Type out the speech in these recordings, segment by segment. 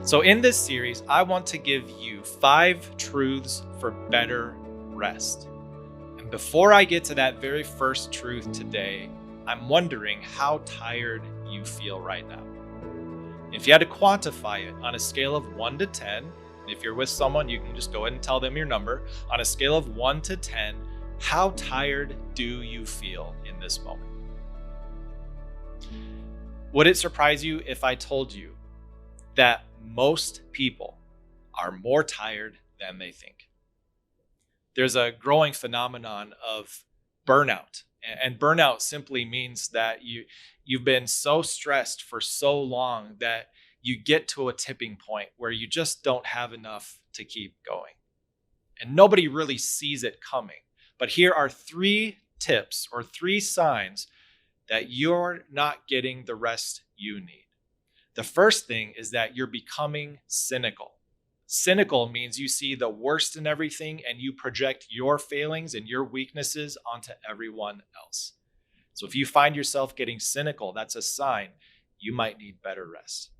So, in this series, I want to give you 5 truths for better rest. And before I get to that very first truth today, I'm wondering how tired you feel right now. If you had to quantify it on a scale of 1 to 10, if you're with someone, you can just go ahead and tell them your number. On a scale of 1 to 10, how tired do you feel in this moment? Would it surprise you if I told you that most people are more tired than they think? There's a growing phenomenon of burnout. And burnout simply means that you've been so stressed for so long that you get to a tipping point where you just don't have enough to keep going. And nobody really sees it coming. But here are 3 tips or 3 signs that you're not getting the rest you need. The first thing is that you're becoming cynical. Cynical means you see the worst in everything and you project your failings and your weaknesses onto everyone else. So if you find yourself getting cynical, that's a sign you might need better rest.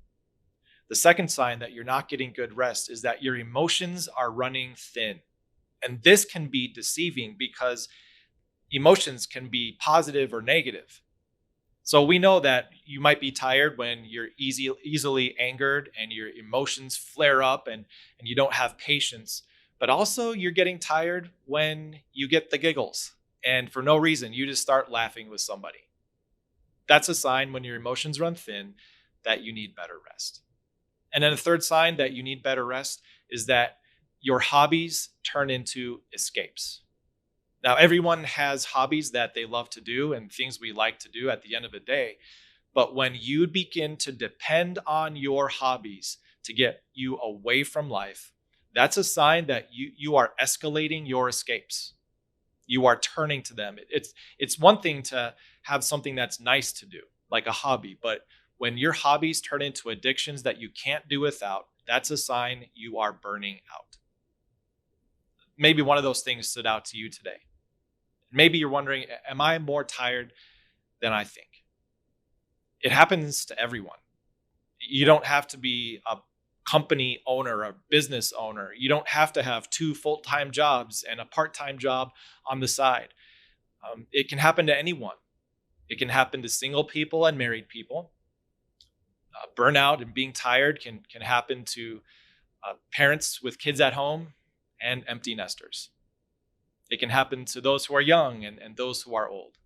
The second sign that you're not getting good rest is that your emotions are running thin. And this can be deceiving because emotions can be positive or negative. So we know that you might be tired when you're easily angered and your emotions flare up and you don't have patience. But also you're getting tired when you get the giggles and for no reason, you just start laughing with somebody. That's a sign when your emotions run thin that you need better rest. And then the third sign that you need better rest is that your hobbies turn into escapes. Now, everyone has hobbies that they love to do and things we like to do at the end of the day. But when you begin to depend on your hobbies to get you away from life, that's a sign that you are escalating your escapes. You are turning to them. It's one thing to have something that's nice to do, like a hobby. But when your hobbies turn into addictions that you can't do without, that's a sign you are burning out. Maybe one of those things stood out to you today. Maybe you're wondering, am I more tired than I think? It happens to everyone. You don't have to be a company owner, a business owner. You don't have to have 2 full-time jobs and a part-time job on the side. It can happen to anyone. It can happen to single people and married people. Burnout and being tired can happen to parents with kids at home and empty nesters. It can happen to those who are young and those who are old.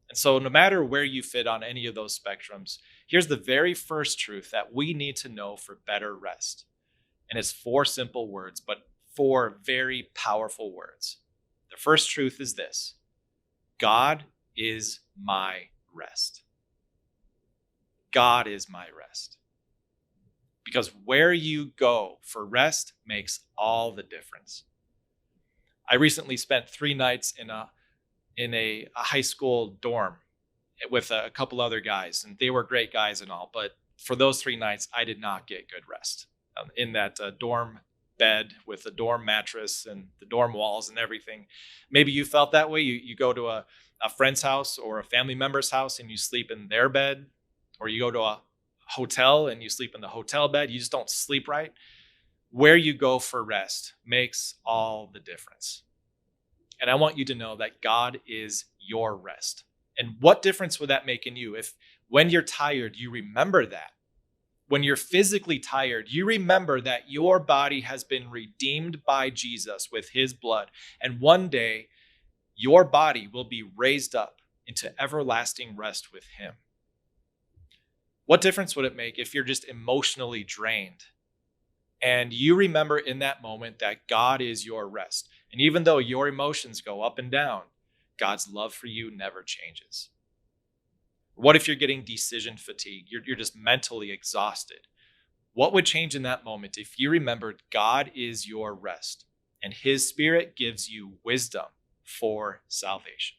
And so no matter where you fit on any of those spectrums, here's the very first truth that we need to know for better rest. And it's 4 simple words, but 4 very powerful words. The first truth is this: God is my rest. God is my rest. Because where you go for rest makes all the difference. I recently spent 3 nights in a high school dorm with a couple other guys, and they were great guys and all. But for those 3 nights, I did not get good rest in that dorm bed with the dorm mattress and the dorm walls and everything. Maybe you felt that way. You go to a friend's house or a family member's house and you sleep in their bed, or you go to a hotel and you sleep in the hotel bed. You just don't sleep right. Where you go for rest makes all the difference. And I want you to know that God is your rest. And what difference would that make in you if when you're tired, you remember that? When you're physically tired, you remember that your body has been redeemed by Jesus with his blood. And one day, your body will be raised up into everlasting rest with him. What difference would it make if you're just emotionally drained? And you remember in that moment that God is your rest. And even though your emotions go up and down, God's love for you never changes. What if you're getting decision fatigue? You're just mentally exhausted. What would change in that moment if you remembered God is your rest and his Spirit gives you wisdom for salvation?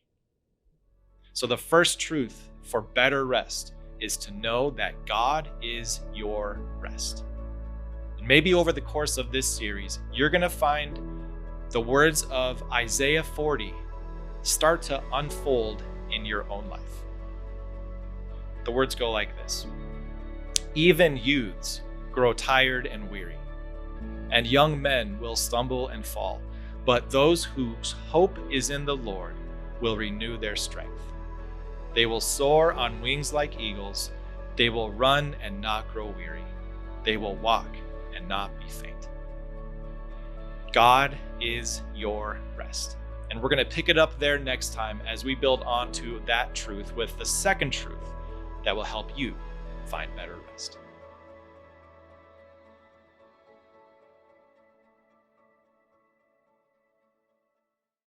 So the first truth for better rest is to know that God is your rest. Maybe over the course of this series, you're going to find the words of Isaiah 40 start to unfold in your own life. The words go like this: Even youths grow tired and weary, and young men will stumble and fall. But those whose hope is in the Lord will renew their strength. They will soar on wings like eagles. They will run and not grow weary. They will walk and not be faint. God is your rest. And we're going to pick it up there next time as we build onto that truth with the second truth that will help you find better rest.